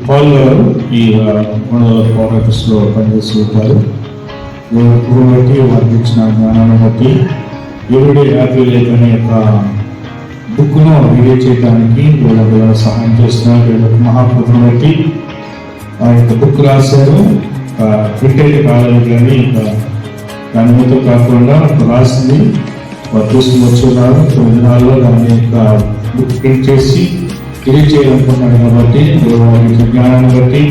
Paul గారు ఈ ఆఫీస్లో పనిచేస్తుంటారు. దేవుడు బట్టి వారికి ఇచ్చిన జ్ఞానాన్ని బట్టి ఎవరి హ్యాపీ లైఫ్ అనే యొక్క బుక్ను రిలీజ్ చేయడానికి వీళ్ళ సహాయం చేస్తున్నారు. వీళ్ళకి మహాప్రభుని బట్టి ఆ యొక్క బుక్ రాశారు. ప్రింట్ అయితే కాలేదు కానీ ఇంకా దాని మీద కాకుండా రాసింది వారు తీసుకుని వచ్చున్నారు. 9 దినాల్లో దాని యొక్క బుక్ ప్రింట్ చేసి రిలీజ్ చేయాలనుకున్నాడు కాబట్టి వారికి జ్ఞానాన్ని బట్టి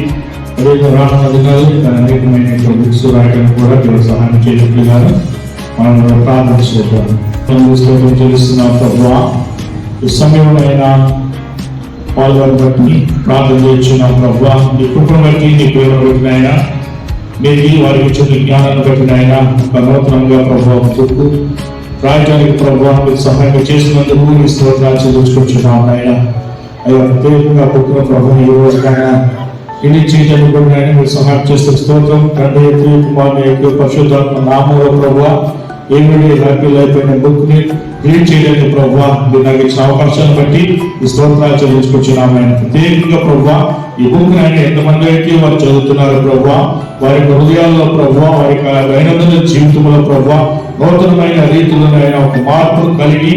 అదే రానున్న దినాలు తన అనేకమైన బుక్స్ రాయడానికి కూడా వీళ్ళు సహాయం చేయగలిగారు. మనం ప్రార్థన చేద్దాం. చేస్తున్న ప్రభువా ఈ సమయంలో పాల్గొని బట్టి ప్రార్థన చేస్తున్న ప్రభువా నీ కృపను బట్టి నీ ప్రేమ పెట్టినైనా మీరు వారికి ఇచ్చిన జ్ఞానాన్ని పెట్టినైనా నూతనంగా ప్రభావం చెప్పు రాయడానికి ప్రభావం సహాయం చేసినందుకు ఈ స్తోత్రాలు చెల్లించుకుంటున్నాం ఆయన. అయ్యా ప్రత్యేకంగా పుట్టిన ప్రభావం ఈ రోజుకైనా ఇది చేయడానికి మీరు సహాయం చేస్తే స్తోత్రం. తండ్రి కుమారుని పరిశుద్ధాత్మ నామంలో ప్రభావ ఏమిటి హ్యాపీ లైఫ్ అనే బుక్ ని రీడ్ చేయడానికి ప్రభావ మీరు నాకు ఇచ్చిన అవకాశాన్ని బట్టి ఈ స్తోత్రాలు చెల్లించుకుంటున్నాం ఆయన. ప్రత్యేకంగా ప్రభావ ఈ బుక్ ఆయన ఎంతమంది అయితే వారు చదువుతున్నారు ప్రభావ వారి హృదయాల్లో ప్రభావ వారి దైనందిన జీవితంలో ప్రభావ నూతనమైన రీతిలోనైనా ఒక మార్పును కలిగి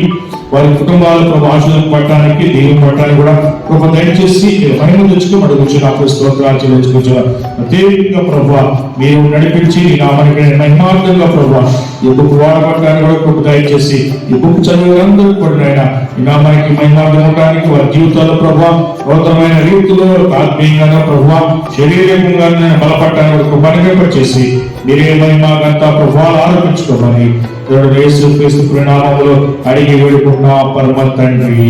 వారి కుటుంబాలకు ఆశలను పట్టడానికి దేవుని పట్టడానికి కూడా కృప దయచేసి మహిమ తెచ్చుకుని అడుగుచ్చు నాకు స్తోత్రాలు చెల్లించుకుంటున్నారు. ప్రత్యేకంగా ప్రభావ మీరు నడిపించి ఈ నామానికి మహిమార్థంగా ప్రభావ ఈ బుక్ వాడబట్టడానికి కూడా కృప దయచేసి ఈ బుక్ చదివేందుకు కూడా ఈ నామానికి మహిమార్థం అవడానికి వారి జీవితాల్లో ప్రభావ నూతనమైన రీతిలో ఆత్మీయంగా ప్రభావ శరీరంగా బలపడటానికి కృప చేసి మీరే మహిమాగంతా ప్రభావాలు ఆరోపించుకోమని యేసు క్రీస్తు పరిణామంలో అడిగి వేడుకున్న పరమ తండ్రి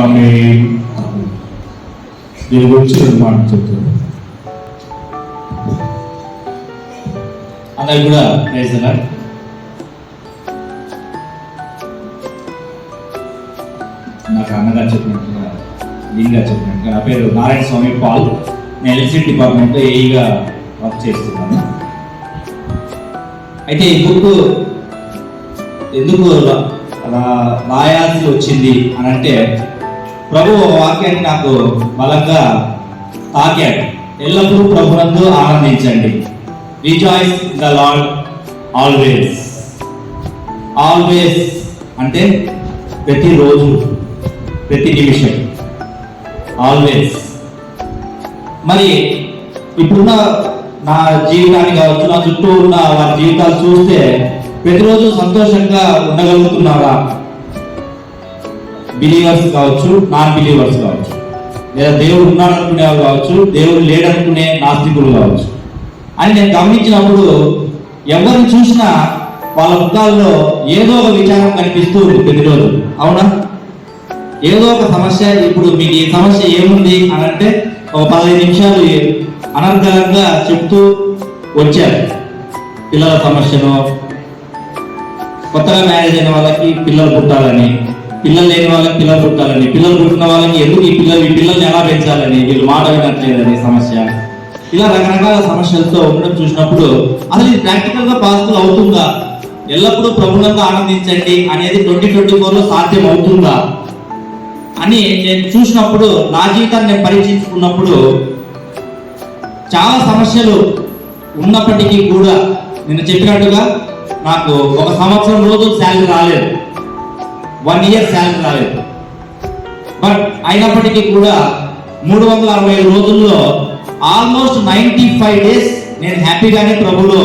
ఆమేన్. దీని గురించి 2 మాటలు చెప్తాను. అందరికి కూడా ప్రైజ్ ది లార్డ్. నాకు అన్నగారు చెప్పినట్టుగా లింగా చెప్పినట్టుగా నా పేరు నారాయణ స్వామి పాల్. నేను ఎలక్ట్రిసిటీ డిపార్ట్మెంట్లో ఏఈగా వర్క్ చేస్తున్నాను. అయితే ఈ బుక్ ఎందుకు అలా రాయాల్సి వచ్చింది అని అంటే ప్రభు ఒక వాక్యాన్ని నాకు బలంగా తాకాడు. ఎల్లప్పుడూ ప్రభునందు ఆనందించండి. Rejoice in the lord always. Always అంటే ప్రతిరోజు, ప్రతి నిమిషం, ఆల్వేస్. మరి ఇప్పుడున్న నా జీవితాన్ని కావచ్చు, నా చుట్టూ ఉన్న వారి జీవితాలు చూస్తే ప్రతిరోజు సంతోషంగా ఉండగలుగుతున్నారా? బిలీవర్స్ కావచ్చు, నాన్ బిలీవర్స్ కావచ్చు, లేదా దేవుడు ఉన్నాడు అనుకునే వాళ్ళు కావచ్చు, దేవుడు లేడనుకునే నాస్తికులు కావచ్చు అని నేను గమనించినప్పుడు ఎవరిని చూసినా వాళ్ళ ముఖాల్లో ఏదో ఒక విచారం కనిపిస్తూ ఉంది ప్రతిరోజు. అవునా? ఏదో ఒక సమస్య. ఇప్పుడు మీకు ఈ సమస్య ఏముంది అని అంటే ఒక 15 నిమిషాలు అనర్గళంగా చెప్తూ వచ్చారు. పిల్లల సమస్యను, కొత్తగా మ్యారేజ్ అయిన వాళ్ళకి పిల్లలు పుట్టాలని, పిల్లలు లేని వాళ్ళకి పిల్లలు పుట్టాలని, పిల్లలు పుట్టిన వాళ్ళకి ఎందుకు ఈ పిల్లల్ని ఎలా పెంచాలని, వీళ్ళు మాట వినట్లేదని సమస్య. ఇలా రకరకాల సమస్యలతో ఉండడం చూసినప్పుడు అసలు ఇది ప్రాక్టికల్ గా పాసిబుల్ అవుతుందా? ఎల్లప్పుడూ ప్రభునంగా ఆనందించండి అనేది 2024లో సాధ్యం అవుతుందా అని నేను చూసినప్పుడు, నా జీవితాన్ని నేను పరీక్షించుకున్నప్పుడు చాలా సమస్యలు ఉన్నప్పటికీ కూడా నేను చెప్పినట్టుగా నాకు 1 సంవత్సరం రోజులు శాలరీ రాలేదు, 1 ఇయర్ శాలరీ రాలేదు. బట్ అయినప్పటికీ కూడా 365 రోజుల్లో ఆల్మోస్ట్ 95 డేస్ నేను హ్యాపీగానే ప్రభులో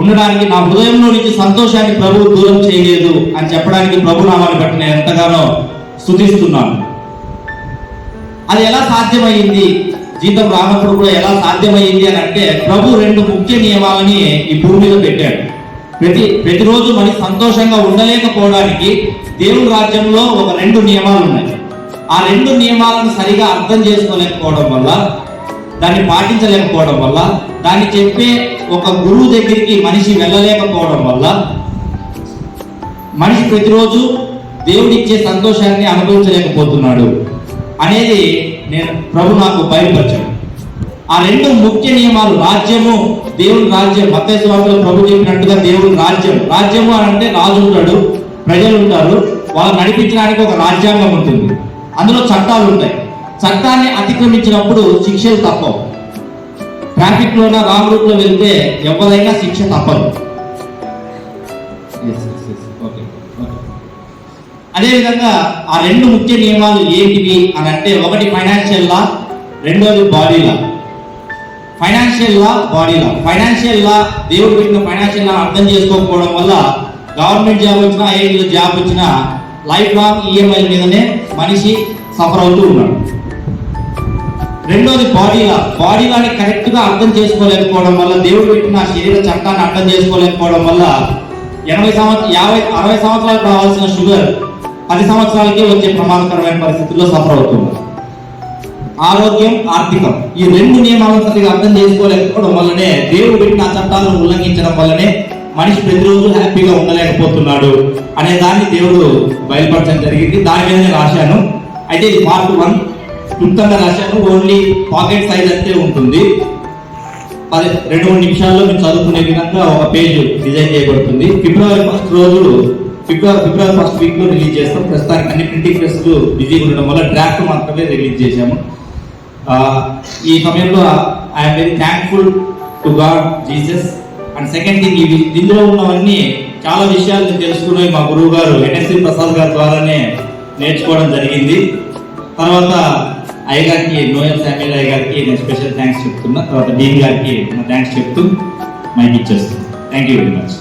ఉండడానికి, నా హృదయంలో నుంచి సంతోషాన్ని ప్రభువు దూరం చేయలేదు అని చెప్పడానికి ప్రభు నామాన్ని బట్టి నేను ఎంతగానో స్తుతిస్తున్నాను. అది ఎలా సాధ్యమైంది? జీతం రానప్పుడు కూడా ఎలా సాధ్యమైంది అని అంటే ప్రభు 2 ముఖ్య నియమాలని ఈ భూమి మీద పెట్టాడు. ప్రతిరోజు మనకి సంతోషంగా ఉండలేకపోవడానికి దేవుని రాజ్యంలో ఒక 2 నియమాలు ఉన్నాయి. ఆ 2 నియమాలను సరిగా అర్థం చేసుకోలేకపోవడం వల్ల, దాన్ని పాటించలేకపోవడం వల్ల, దాన్ని చెప్పే ఒక గురువు దగ్గరికి మనిషి వెళ్ళలేకపోవడం వల్ల మనిషి ప్రతిరోజు దేవుడిచ్చే సంతోషాన్ని అనుభవించలేకపోతున్నాడు అనేది నేను ప్రభు నాకు బయలుపరిచాడు. ఆ 2 ముఖ్య నియమాలు రాజ్యము, దేవుని రాజ్యం. మత్తయి సువార్తలో ప్రభు చెప్పినట్టుగా దేవుని రాజ్యము అని అంటే రాజు ఉంటాడు, ప్రజలు ఉంటారు, వాళ్ళు నడిపించడానికి ఒక రాజ్యాంగం ఉంటుంది, అందులో చట్టాలు ఉంటాయి. చట్టాన్ని అతిక్రమించినప్పుడు శిక్షలు తప్పవు. ట్రాఫిక్ లోన రాంగ్ రూట్ లో వెళ్తే ఎవరైనా శిక్ష తప్పదు. అదేవిధంగా ఆ రెండు ముఖ్య నియమాలు ఏంటివి అని అంటే, ఒకటి ఫైనాన్షియల్ లా, రెండోది బాడీ లా. ఫైనాన్షియల్ లా, బాడీ లా. ఫైనాన్షియల్ లా, దేవుడు పెట్టిన ఫైనాన్షియల్ లా అర్థం చేసుకోకపోవడం వల్ల గవర్నమెంట్ జాబ్ వచ్చినా, ఐఐటీలో జాబ్ వచ్చినా లైఫ్ లాంగ్ ఈఎంఐ మీదనే మనిషి సఫర్ అవుతూ ఉన్నాడు. రెండోది బాడీ లా. బాడీ లాని కరెక్ట్ గా అర్థం చేసుకోలేకపోవడం వల్ల, దేవుడు పెట్టిన శరీర చట్టాన్ని అర్థం చేసుకోలేకపోవడం వల్ల 80 సంవత్సరాలు 60 సంవత్సరాలకు రావాల్సిన షుగర్ 10 సంవత్సరాలకే వచ్చే ప్రమాదకరమైన పరిస్థితుల్లో సఫర్ అవుతుంది. ఆరోగ్యం, ఆర్థికం, ఈ రెండు నియమాలను సరిగా అర్థం చేసుకోలేకపోవడం వల్లనే, దేవుడు పెట్టిన చట్టాలను ఉల్లంఘించడం వల్లనే మనిషి ప్రతిరోజు హ్యాపీగా ఉండలేకపోతున్నాడు అనే దాన్ని దేవుడు బయలుపరచడం జరిగింది. దాని మీదనే రాశాను. అయితే ఇది పార్ట్ 1 క్లుప్తంగా రాశాను. ఓన్లీ పాకెట్ సైజ్ అంతే ఉంటుంది. 2-3 నిమిషాల్లో మీరు చదువుకునే విధంగా ఒక పేజ్ డిజైన్ చేయబడుతుంది. ఫిబ్రవరి 1 వీక్ లో రిలీజ్ చేస్తాం. ప్రస్తుతానికి అన్ని ప్రింటింగ్ ప్రెస్లు బిజీగా ఉండడం వల్ల డ్రాఫ్ట్ మాత్రమే రిలీజ్ చేశాము. ఈ సమయంలో I'm very thankful to God, Jesus. And second thing, ఇందులో ఉన్నవన్నీ చాలా విషయాలు నేను తెలుసుకున్నవి మా గురువు గారు ఎన్ఎస్సి ప్రసాద్ గారి ద్వారానే నేర్చుకోవడం జరిగింది. తర్వాత అయ్యగారికి, నోయల్ శామ్యుల్ అయ్య గారికి నేను స్పెషల్ థ్యాంక్స్ చెప్తున్నా. తర్వాత డీన్ గారికి థ్యాంక్స్ చెప్తూ మైక్ ఇచ్చేస్తున్నాను. Thank you very much.